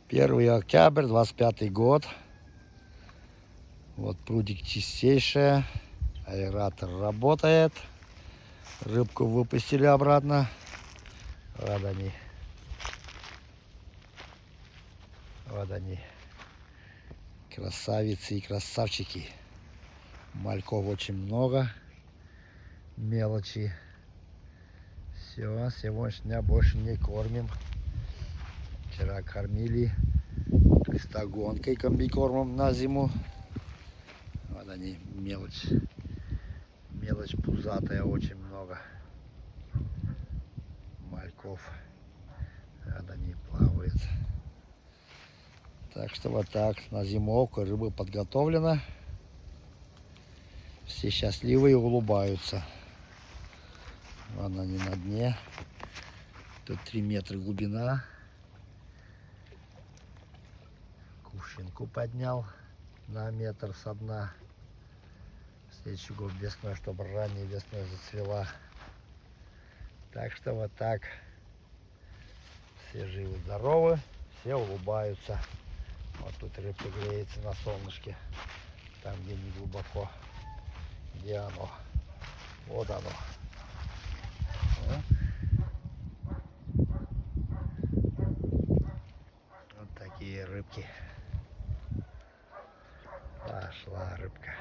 1 октябрь, 25 год. Вот прудик чистейшая. Аэратор работает. Рыбку выпустили обратно. Вот они. Вот они. Красавицы и красавчики. Мальков очень много. Мелочи. Все, сегодняшнего дня больше не кормим. Вчера кормили кристогонкой, комбикормом на зиму. Вот они, мелочь. Мелочь пузатая очень много. Мальков. Вот они плавают. Так что вот так, на зимовку рыба подготовлена. Все счастливые улыбаются. Вон они на дне. Тут 3 метра глубина. Кувшинку поднял на метр со дна. Следующий год весной, чтобы ранней весной зацвела. Так что вот так. Все живы, здоровы, все улыбаются. Вот тут рыбка греется на солнышке. Там, где не глубоко. Где оно? Вот оно. Вот такие рыбки. Пошла рыбка.